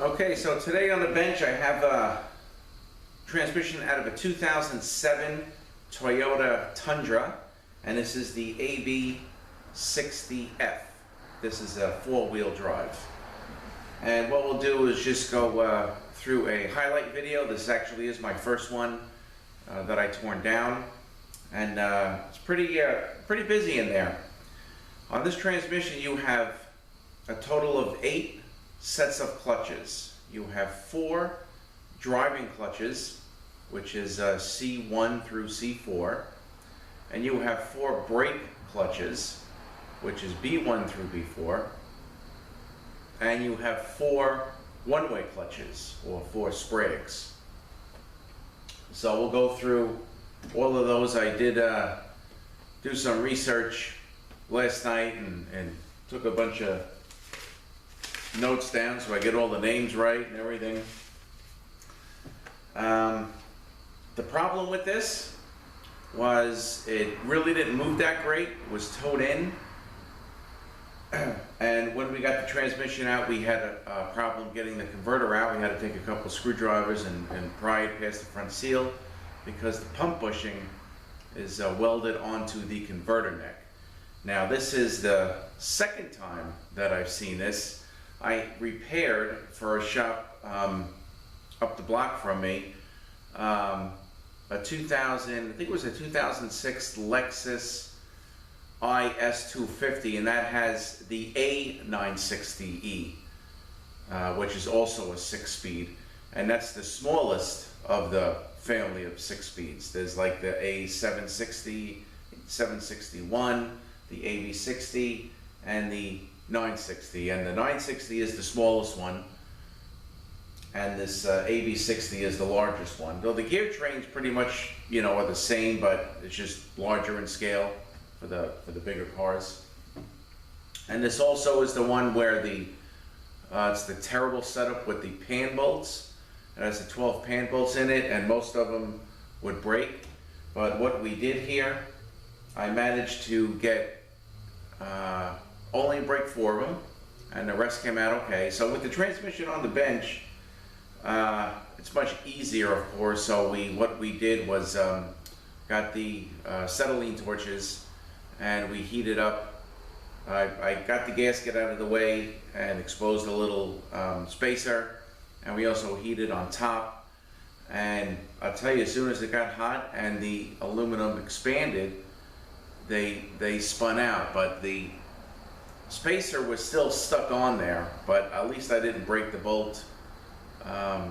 Okay, so today on the bench I have a transmission out of a 2007 Toyota Tundra, and this is the AB60F. This is a four-wheel drive. And what we'll do is just go through a highlight video. This actually is my first one that I torn down, and it's pretty busy in there. On this transmission you have a total of 8 sets of clutches. You have 4 driving clutches, which is C1 through C4, and you have 4 brake clutches, which is B1 through B4, and you have 4 one-way clutches, or 4 sprags. So we'll go through all of those. I did do some research last night and took a bunch of notes down so I get all the names right and everything. The problem with this was it really didn't move that great. It was towed in, and when we got the transmission out, we had a problem getting the converter out. We had to take a couple screwdrivers and pry it past the front seal because the pump bushing is welded onto the converter neck. Now this is the second time that I've seen this. I repaired for a shop up the block from me a 2000, I think it was a 2006 Lexus IS250, and that has the A960E, which is also a 6-speed, and that's the smallest of the family of 6-speeds. There's like the A760, 761, the AB60, and the 960, and the 960 is the smallest one, and this AB60 is the largest one. Though the gear trains pretty much, are the same, but it's just larger in scale for the bigger cars. And this also is the one where it's the terrible setup with the pan bolts. It has the 12 pan bolts in it, and most of them would break. But what we did here, I managed to get only break 4 of them, and the rest came out okay. So with the transmission on the bench, it's much easier, of course. So what we did was got the acetylene torches, and we heated up. I got the gasket out of the way and exposed a little spacer, and we also heated on top. And I'll tell you, as soon as it got hot and the aluminum expanded, they spun out, but the spacer was still stuck on there. But at least I didn't break the bolt. I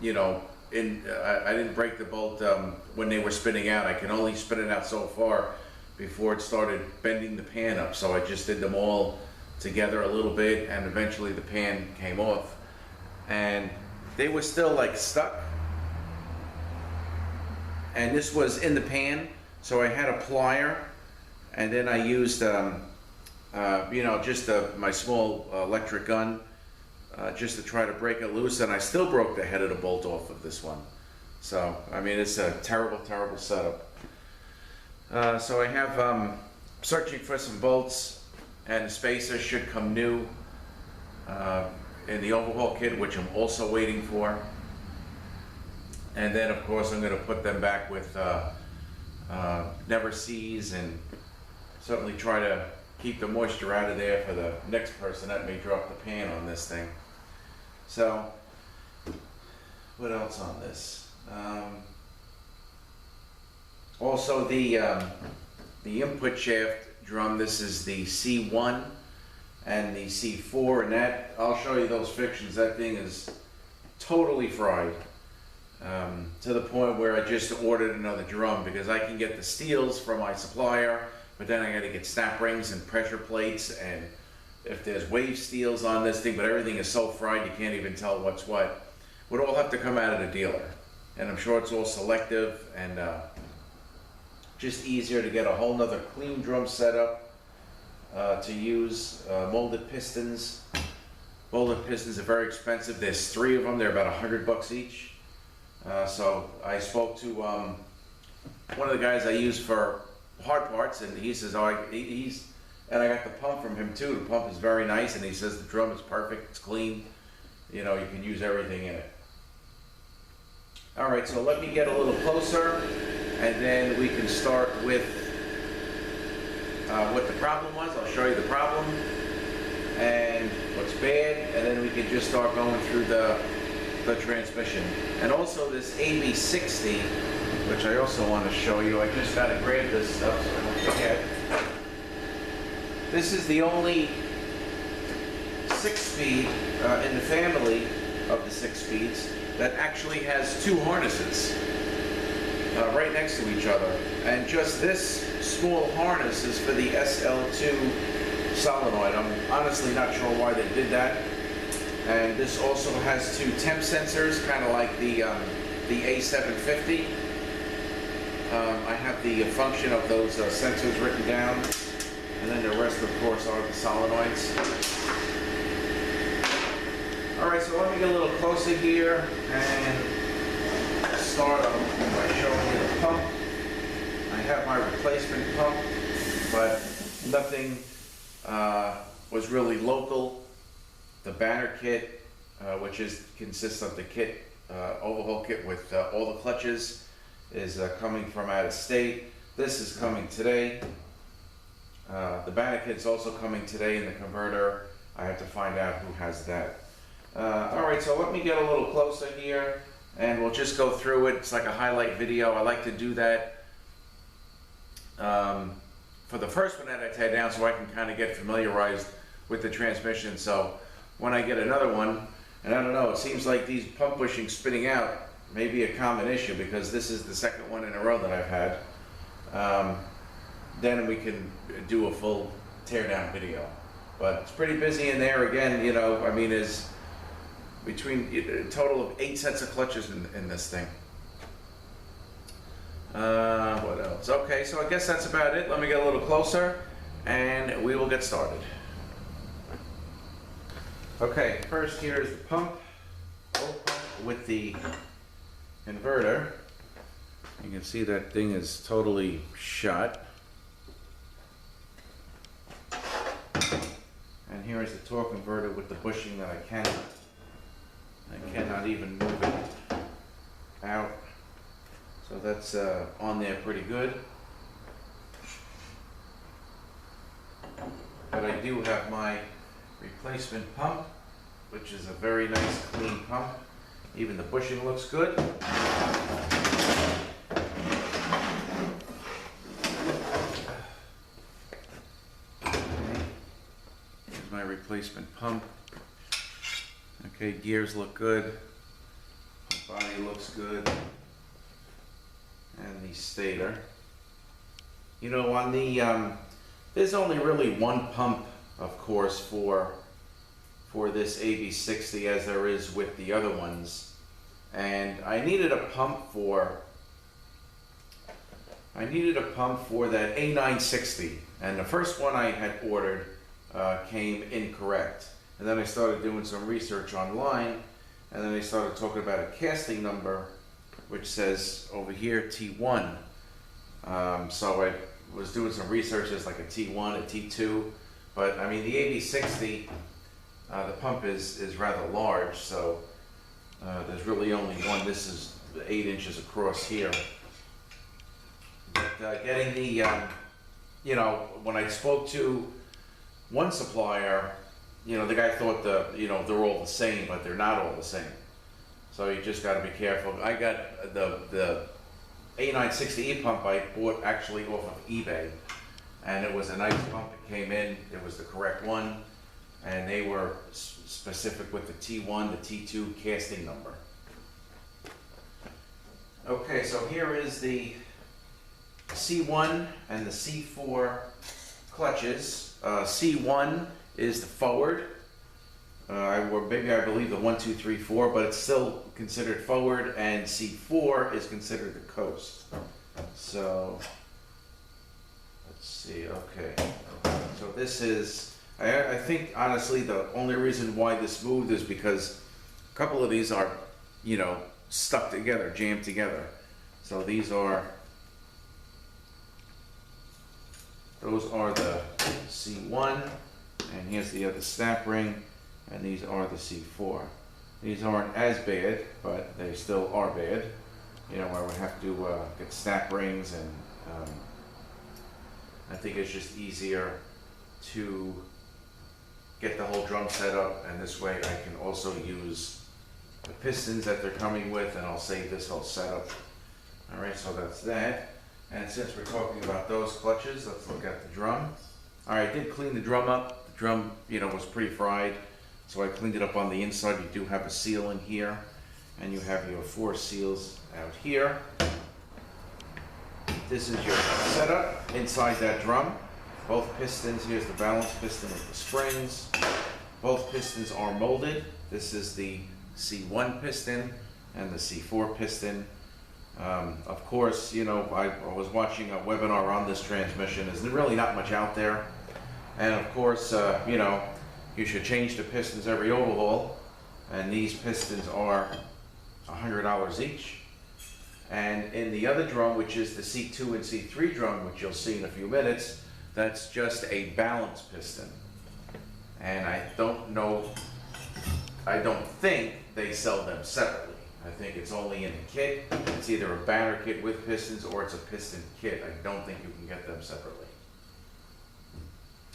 didn't break the bolt when they were spinning out. I can only spin it out so far before it started bending the pan up. So I just did them all together a little bit, and eventually the pan came off, and they were still like stuck. And this was in the pan, so I had a plier, and then I used just my small electric gun just to try to break it loose, and I still broke the head of the bolt off of this one. So I mean, it's a terrible setup. So I have searching for some bolts, and the spacer should come new in the overhaul kit, which I'm also waiting for. And then of course I'm going to put them back with never sees, and certainly try to keep the moisture out of there for the next person that may drop the pan on this thing. So what else on this? Also the input shaft drum, this is the C1 and the C4, and that, I'll show you those fictions. That thing is totally fried, to the point where I just ordered another drum, because I can get the steels from my supplier, but then I got to get snap rings and pressure plates, and if there's wave steels on this thing, but everything is so fried you can't even tell what's what. Would all have to come out of the dealer, and I'm sure it's all selective, and just easier to get a whole nother clean drum setup to use. Molded pistons. Molded pistons are very expensive. There's 3 of them. They're about $100 each. So I spoke to one of the guys I use for hard parts, and he says, and I got the pump from him too. The pump is very nice, and he says the drum is perfect, it's clean, you know, you can use everything in it. All right, so let me get a little closer, and then we can start with what the problem was. I'll show you the problem and what's bad, and then we can just start going through the transmission. And also this AB60, which I also want to show you. I just got to grab this stuff so I don't forget. This is the only 6-speed in the family of the 6-speeds that actually has 2 harnesses right next to each other. And just this small harness is for the SL2 solenoid. I'm honestly not sure why they did that. And this also has 2 temp sensors, kind of like the A750. I have the function of those sensors written down, and then the rest, of course, are the solenoids. All right, so let me get a little closer here and start by showing you the pump. I have my replacement pump, but nothing was really local. The banner kit, which consists of the kit, overhaul kit with all the clutches, is coming from out of state. This is coming today. The banner kit is also coming today in the converter. I have to find out who has that. All right, so let me get a little closer here, and we'll just go through it. It's like a highlight video. I like to do that for the first one that I tear down, so I can kind of get familiarized with the transmission. So when I get another one, and I don't know, it seems like these pump bushings spinning out may be a common issue, because this is the second one in a row that I've had. Then we can do a full teardown video. But it's pretty busy in there. Again, you know, I mean, there's between a total of 8 sets of clutches in this thing. What else? Okay, so I guess that's about it. Let me get a little closer, and we will get started. Okay, first here is the pump, old pump with the inverter. You can see that thing is totally shot. And here is the torque converter with the bushing that I cannot even move it out. So that's on there pretty good. But I do have my replacement pump, which is a very nice clean pump. Even the bushing looks good. Here's my replacement pump. Okay, gears look good. Body looks good. And the stator. You know, on the there's only really one pump, of course, for this AB60, as there is with the other ones. And I needed a pump for that A960, and the first one I had ordered came incorrect. And then I started doing some research online, and then they started talking about a casting number, which says over here T1. So I was doing some research. There's like a T1, a T2, but I mean the AB60, the pump is rather large, so there's really only one. This is 8 inches across here. But getting the, you know, when I spoke to one supplier, you know, the guy thought they're all the same, but they're not all the same. So you just got to be careful. I got the A960E pump I bought actually off of eBay, and it was a nice pump. It came in, it was the correct one, and they were specific with the T1, the T2 casting number. Okay, so here is the C1 and the C4 clutches. C1 is the forward. Maybe I believe the 1, 2, 3, 4, but it's still considered forward, and C4 is considered the coast. So let's see. Okay, so this is. I think honestly the only reason why this moved is because a couple of these are, you know, stuck together, jammed together. So those are the C1, and here's the other snap ring, and these are the C4. These aren't as bad, but they still are bad. You know, I would have to get snap rings, and I think it's just easier to get the whole drum set up, and this way I can also use the pistons that they're coming with, and I'll save this whole setup. All right, so that's that. And since we're talking about those clutches, let's look at the drum. All right, I did clean the drum up. The drum, you know, was pretty fried, so I cleaned it up on the inside. You do have a seal in here, and you have your 4 seals out here. This is your setup inside that drum. Both pistons, here's the balance piston with the springs. Both pistons are molded. This is the C1 piston and the C4 piston. Of course, you know, I was watching a webinar on this transmission. There's really not much out there. And of course, you know, you should change the pistons every overhaul. And these pistons are $100 each. And in the other drum, which is the C2 and C3 drum, which you'll see in a few minutes, that's just a balance piston. And I don't think they sell them separately. I think it's only in a kit. It's either a batter kit with pistons or it's a piston kit. I don't think you can get them separately.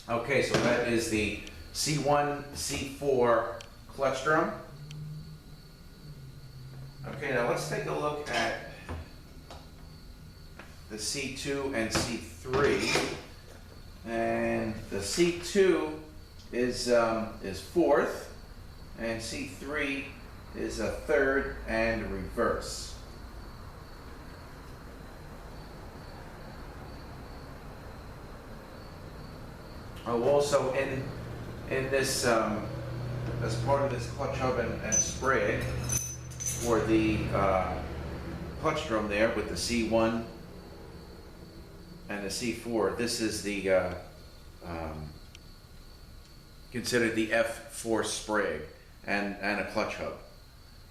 Okay, so that is the C1, C4 clutch drum. Okay, now let's take a look at the C2 and C3. And the C2 is 4th, and C3 is a 3rd and reverse. Oh, also in this as part of this clutch hub and spray for the clutch drum there with the C1 and the C4, this is the considered the F4 spray and a clutch hub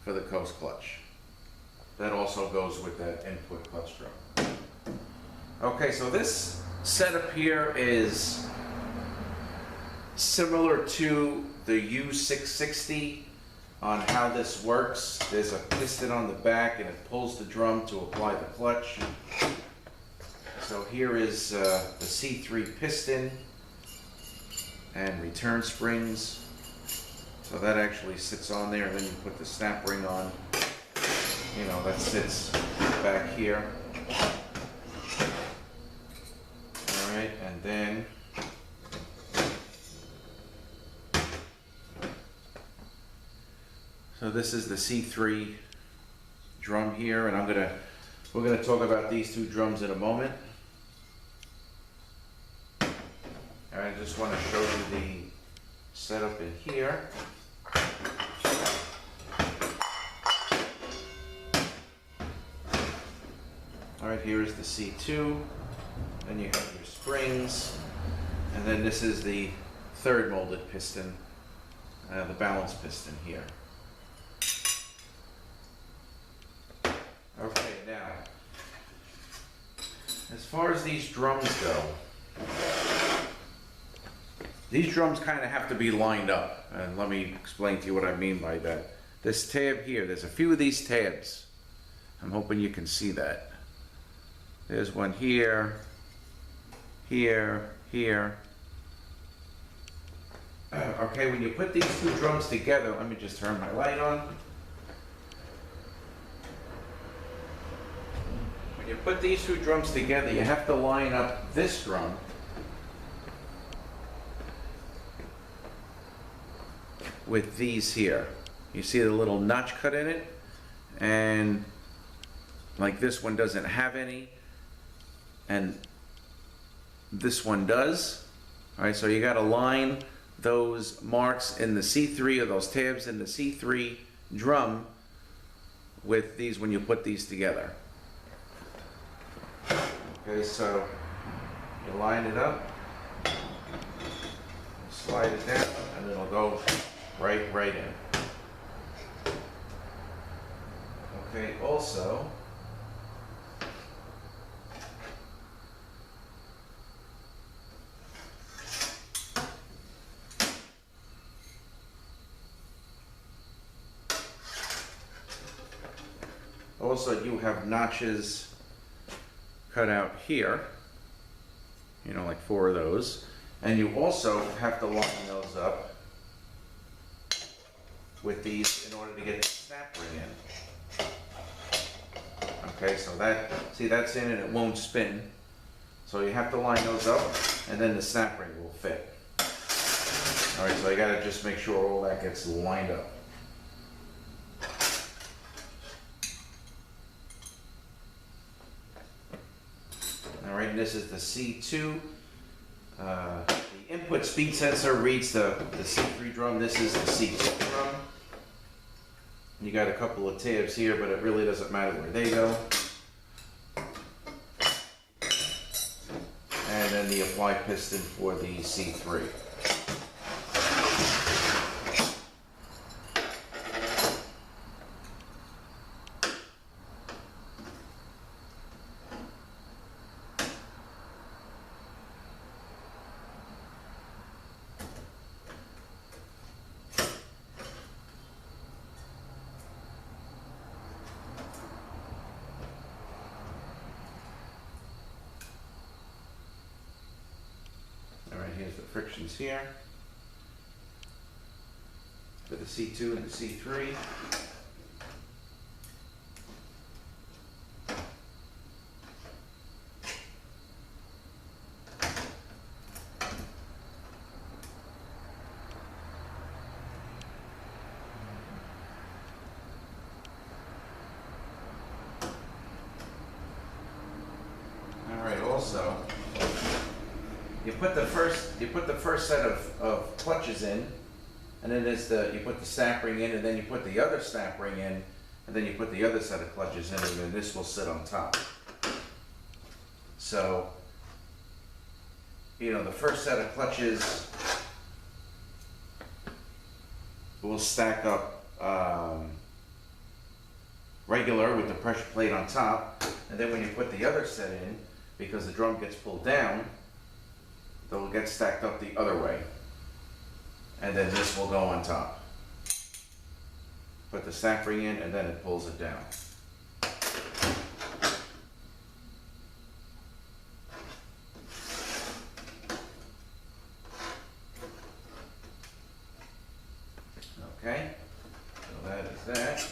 for the coast clutch. That also goes with that input clutch drum. Okay, so this setup here is similar to the U660 on how this works. There's a piston on the back and it pulls the drum to apply the clutch. So here is the C3 piston and return springs. So that actually sits on there, and then you put the snap ring on. You know, that sits back here. All right, and then so this is the C3 drum here, and we're gonna talk about these 2 drums in a moment. And I just want to show you the setup in here. All right, here is the C2, then you have your springs, and then this is the 3rd molded piston, the balance piston here. Okay, now, as far as these drums go, these drums kind of have to be lined up, and let me explain to you what I mean by that. This tab here, there's a few of these tabs. I'm hoping you can see that. There's one here, here, here. Okay, when you put these 2 drums together, let me just turn my light on. When you put these 2 drums together, you have to line up this drum with these here. You see the little notch cut in it, and like this one doesn't have any, and this one does. All right, so you got to line those marks in the C3, or those tabs in the C3 drum with these when you put these together. Okay, so you line it up, slide it down, and it'll go right in. Okay, also, Also, you have notches cut out here, you know, like 4 of those. And you also have to line those up with these in order to get the snap ring in. Okay, so that, see, that's in and it won't spin. So you have to line those up and then the snap ring will fit. All right, so I gotta just make sure all that gets lined up. All right, and this is the C2. The input speed sensor reads the C3 drum. This is the C2 drum. You got a couple of tabs here, but it really doesn't matter where they go. And then the apply piston for the C3. Here's the frictions here for the C2 and the C3. All right, also, you put the first set of clutches in, and then you put the snap ring in, and then you put the other snap ring in, and then you put the other set of clutches in, and then this will sit on top. So, you know, the first set of clutches will stack up regular with the pressure plate on top, and then when you put the other set in, because the drum gets pulled down, they'll get stacked up the other way, and then this will go on top. Put the snap ring in, and then it pulls it down. Okay, so that is that.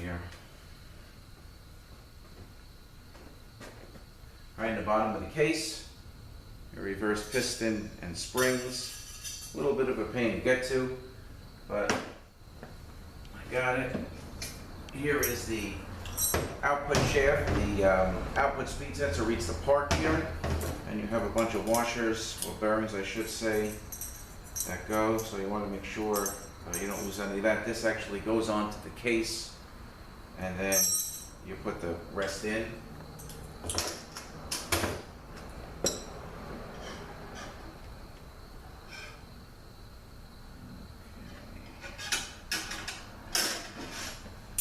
Here. Right in the bottom of the case, a reverse piston and springs. A little bit of a pain to get to, but I got it. Here is the output shaft. The output speed sensor reads the part here, and you have a bunch of washers, or bearings I should say, that go, so you want to make sure you don't lose any of that. This actually goes onto the case, and then you put the rest in.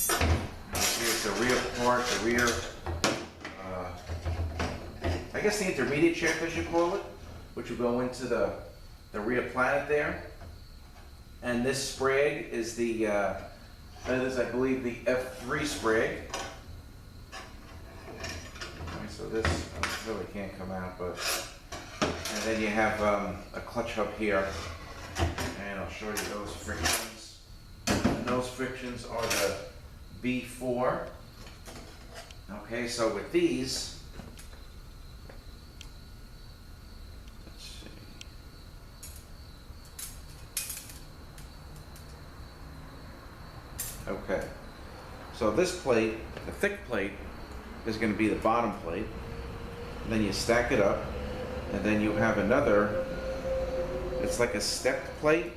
Here's the rear part, the rear, I guess the intermediate shaft as you call it, which will go into the rear planet there. And this sprag is that is, I believe, the F3 sprag. Okay, so this really can't come out, but, and then you have a clutch hub here, and I'll show you those frictions. And those frictions are the B4. Okay, so with these, let's see. Okay, so this plate, the thick plate, is going to be the bottom plate. And then you stack it up, and then you have another, it's like a stepped plate,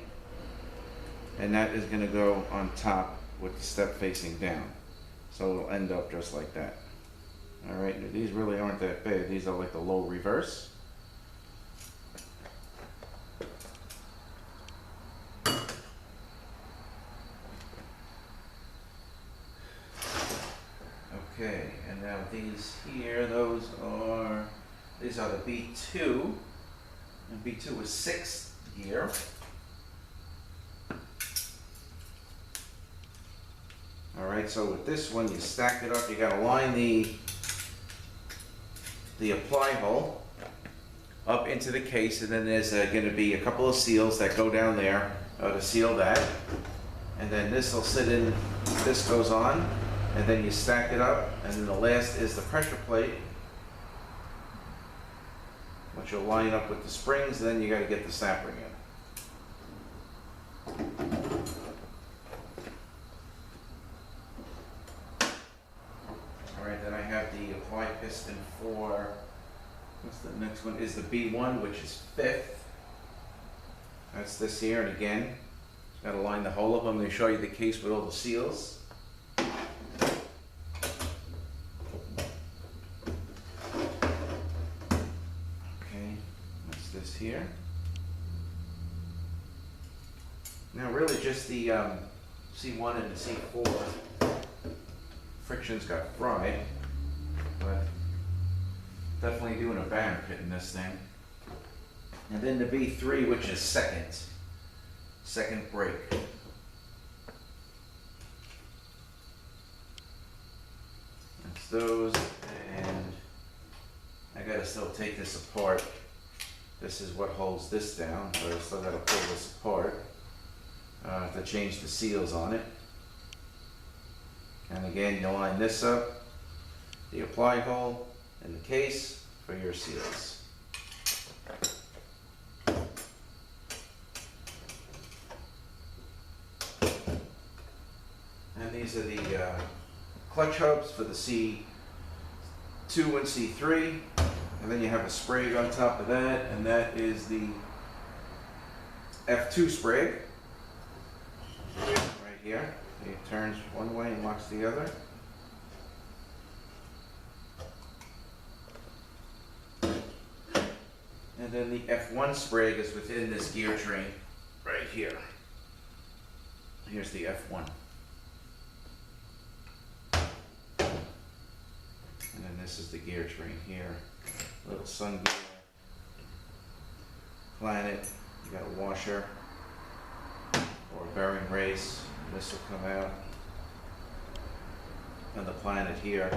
and that is going to go on top with the step facing down. So it'll end up just like that. All right, these really aren't that big. These are like the low reverse. Okay, and now these here, those are These are the B2, and B2 is 6th gear. Alright, so with this one, you stack it up, you gotta line the apply hole up into the case, and then there's gonna be a couple of seals that go down there to seal that. And then this will sit in, this goes on, and then you stack it up, and then the last is the pressure plate, which will line up with the springs, and then you gotta get the sapling in. Alright, then I have the apply piston for, what's the next one, is the B1, which is 5th. That's this here, and again, got to line the hole up. I'm going to show you the case with all the seals. Okay, that's this here. Now really just the C1 and the C4 frictions got fried, but definitely doing a banner kit in this thing. And then the B3, which is second break. That's those, and I gotta still take this apart. This is what holds this down, but I still gotta pull this apart to change the seals on it. And again, you line this up, the apply hole, and the case for your seals. And these are the clutch hubs for the C2 and C3, and then you have a sprig on top of that, and that is the F2 sprig right here. It turns one way and locks the other. And then the F1 sprig is within this gear train right here. Here's the F1. And then this is the gear train here. Little sun gear, planet, you got a washer or a bearing race. This will come out. And the planet here.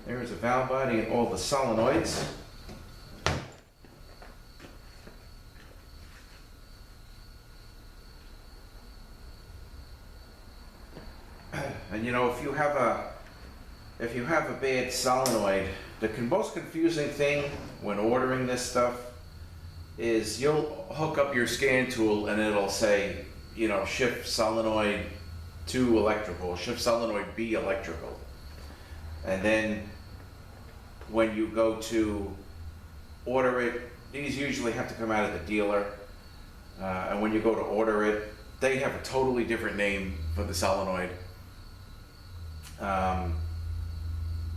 There's a valve body and all the solenoids. And you know, if you have a bad solenoid, the most confusing thing when ordering this stuff is you'll hook up your scan tool and it'll say, you know, shift solenoid to electrical, shift solenoid B electrical. And then when you go to order it, these usually have to come out of the dealer. And when you go to order it, they have a totally different name for the solenoid.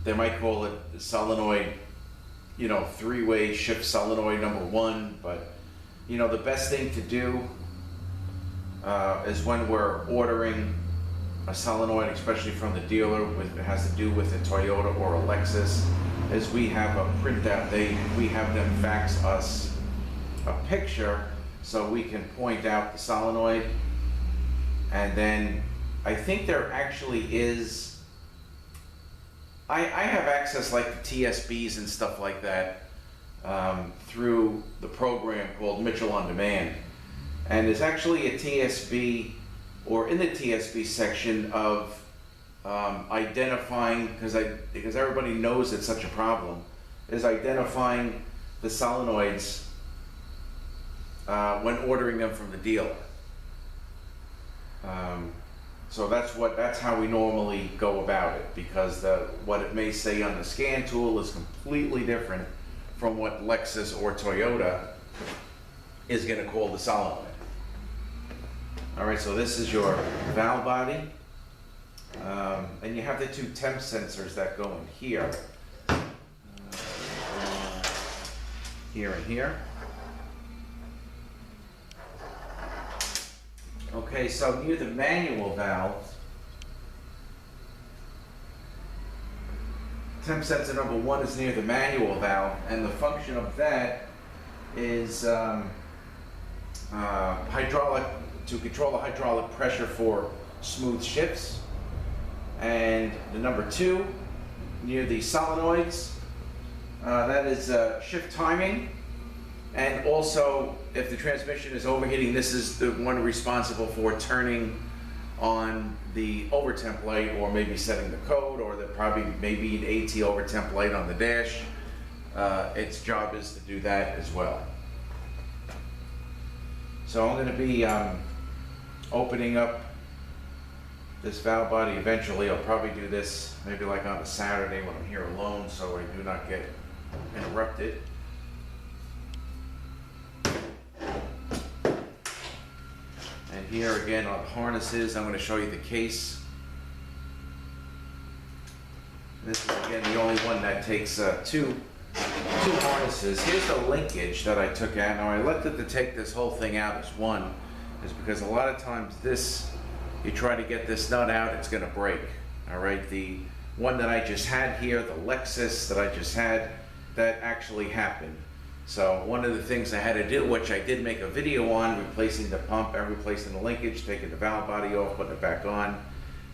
They might call it solenoid, you know, 3-way shift solenoid number 1, but you know, the best thing to do is when we're ordering a solenoid, especially from the dealer, it has to do with a Toyota or a Lexus, is we have a printout. We have them fax us a picture so we can point out the solenoid. And then I think there actually is, I have access like the TSBs and stuff like that through the program called Mitchell On Demand. And there's actually a TSB, or in the TSB section of identifying, because everybody knows it's such a problem, is identifying the solenoids when ordering them from the dealer. So that's how we normally go about it, because what it may say on the scan tool is completely different from what Lexus or Toyota is going to call the solenoid. All right, so this is your valve body. And you have the two temp sensors that go in here. Here and here. Okay, so near the manual valve, temp sensor number 1 is near the manual valve, and the function of that is hydraulic, to control the hydraulic pressure for smooth shifts. And the number 2, near the solenoids, that is shift timing. And also, if the transmission is overheating, this is the one responsible for turning on the overtemp light, or maybe setting the code, or there probably maybe an AT overtemp light on the dash. Its job is to do that as well. So I'm going to be opening up this valve body eventually. I'll probably do this maybe like on a Saturday when I'm here alone, so I do not get interrupted. And here again on the harnesses, I'm going to show you the case. This is again the only one that takes two harnesses. Here's the linkage that I took out. Now I elected to take this whole thing out as one, is because a lot of times this, you try to get this nut out, it's going to break. All right, the one that I just had here, the Lexus that I just had, that actually happened. So one of the things I had to do, which I did make a video on, replacing the pump and replacing the linkage, taking the valve body off, putting it back on,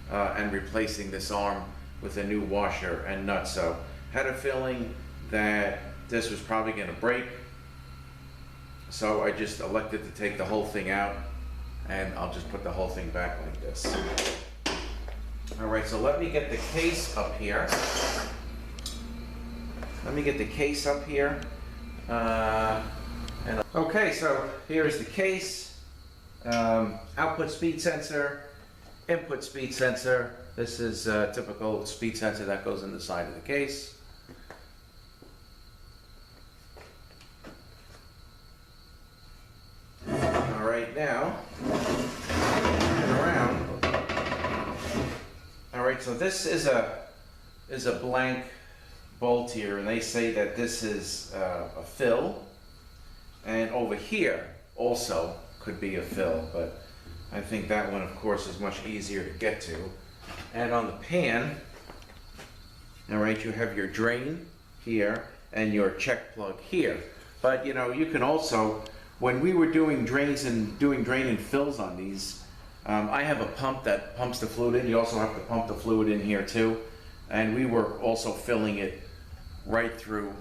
and replacing this arm with a new washer and nut. So had a feeling that this was probably going to break, so I just elected to take the whole thing out, and I'll just put the whole thing back like this. All right, so let me get the case up here. Okay, so here's the case. Output speed sensor, input speed sensor. This is a typical speed sensor that goes in the side of the case. All right, now, turn around. All right, so this is a blank bolt here, and they say that this is a fill, and over here also could be a fill, but I think that one of course is much easier to get to. And on the pan, all right, you have your drain here and your check plug here. But you know, you can also, when we were doing drains and doing drain and fills on these, I have a pump that pumps the fluid in. You also have to pump the fluid in here too, and we were also filling it right through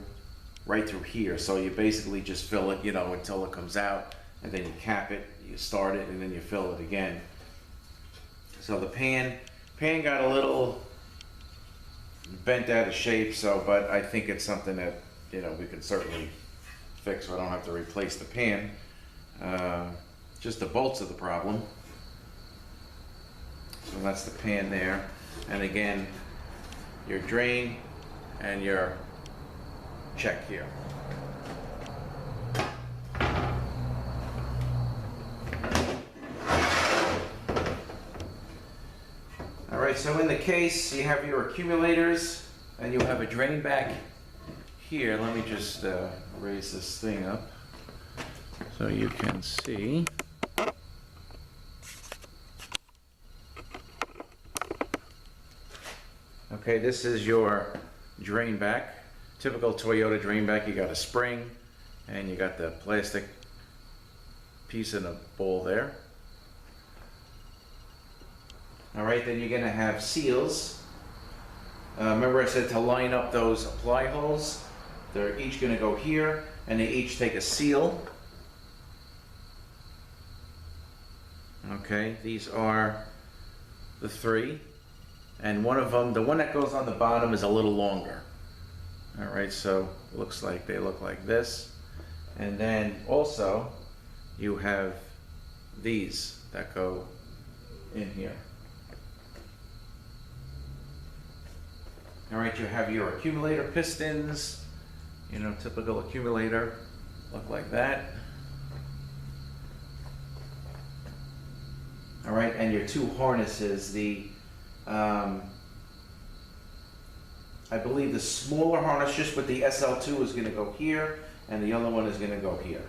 here. So you basically just fill it, you know, until it comes out, and then you cap it, you start it, and then you fill it again. So the pan got a little bent out of shape, so, but I think it's something that, you know, we can certainly fix, so I don't have to replace the pan. Just the bolts are the problem. So that's the pan there. And again, your drain and your check here. All right, so in the case, you have your accumulators, and you have a drain back here. Let me just raise this thing up so you can see. Okay, this is your drain back. Typical Toyota drain back. You got a spring, and you got the plastic piece in a bowl there. All right, then you're going to have seals. Remember I said to line up those apply holes? They're each going to go here, and they each take a seal. Okay, these are the three. And one of them, the one that goes on the bottom, is a little longer. All right, so it looks like they look like this. And then also you have these that go in here. All right, you have your accumulator pistons, you know, typical accumulator, look like that. All right, and your two harnesses, I believe the smaller harness just with the SL2 is going to go here, and the other one is going to go here.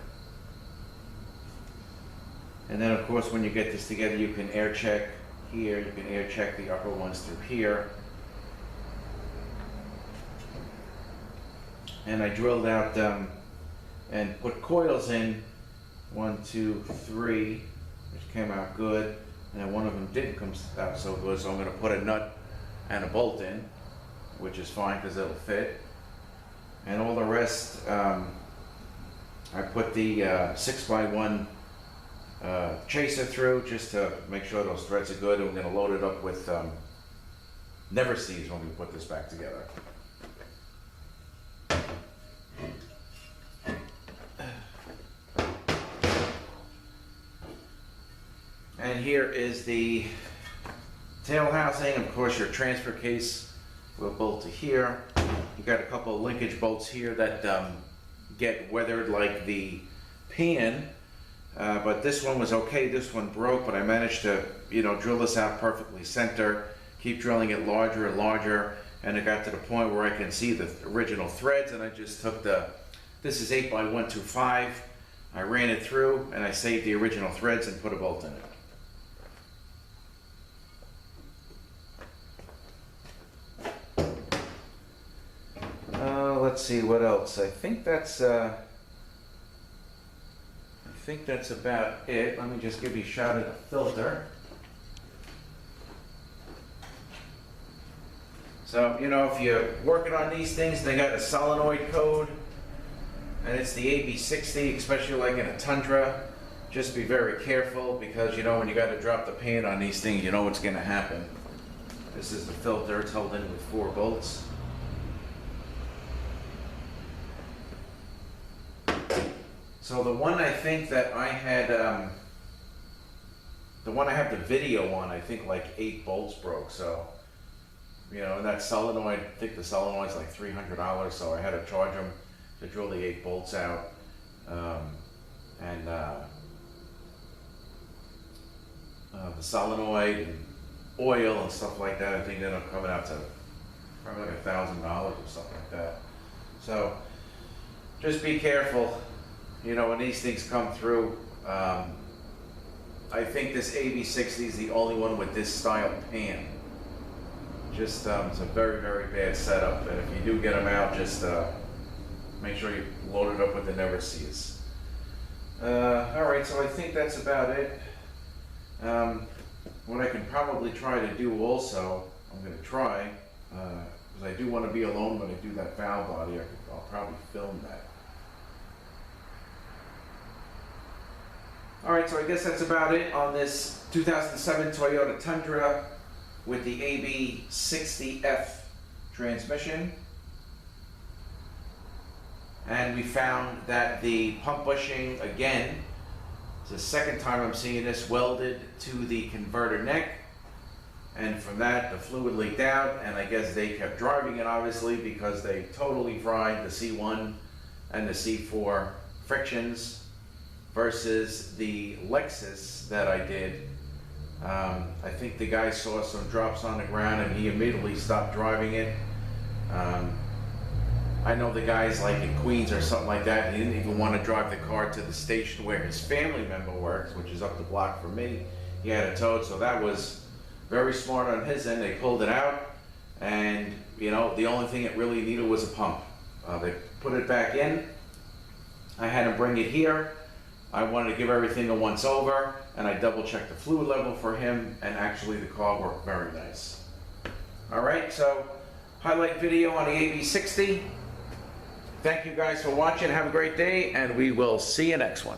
And then of course when you get this together, you can air check here, you can air check the upper ones through here. And I drilled out and put coils in, 1, 2, 3, which came out good, and then one of them didn't come out so good, so I'm going to put a nut and a bolt in, which is fine because it'll fit. And all the rest, I put the 6x1 chaser through just to make sure those threads are good, and we're going to load it up with never sees when we put this back together. And here is the tail housing. Of course, your transfer case will bolt to here. You got a couple of linkage bolts here that get weathered like the pan, but this one was okay. This one broke, but I managed to, drill this out perfectly center, keep drilling it larger and larger, and it got to the point where I can see the original threads, and I just took this is 8x125. I ran it through, and I saved the original threads and put a bolt in it. Let's see what else. I think that's about it. Let me just give you a shot at the filter. So, if you're working on these things, they got a solenoid code, and it's the AB60, especially like in a Tundra. Just be very careful because, when you got to drop the pan on these things, you know what's going to happen. This is the filter. It's held in with 4 bolts. So the one I think that I had, the one I have the video on, I think like 8 bolts broke. So, and that solenoid, I think the solenoid's like $300, so I had to charge them to drill the 8 bolts out. The solenoid and oil and stuff like that, I think they're coming out to probably like $1,000 or something like that. So just be careful. When these things come through. I think this AB60 is the only one with this style pan. Just, it's a very, very bad setup, and if you do get them out, just make sure you load it up with the never sees. Alright, so I think that's about it. What I can probably try to do also, I'm going to try, because I do want to be alone when I do that valve body, I'll probably film that. Alright, so I guess that's about it on this 2007 Toyota Tundra with the AB60F transmission. And we found that the pump bushing, again, it's the second time I'm seeing this, welded to the converter neck. And from that, the fluid leaked out, and I guess they kept driving it, obviously, because they totally fried the C1 and the C4 frictions. Versus the Lexus that I did. I think the guy saw some drops on the ground and he immediately stopped driving it. I know the guy's like in Queens or something like that. He didn't even want to drive the car to the station where his family member works, which is up the block from me. He had it towed, so that was very smart on his end. They pulled it out, and the only thing it really needed was a pump. They put it back in. I had him bring it here. I wanted to give everything a once over, and I double checked the fluid level for him, and actually the car worked very nice. Alright, so highlight video on the AB60. Thank you guys for watching. Have a great day, and we will see you next one.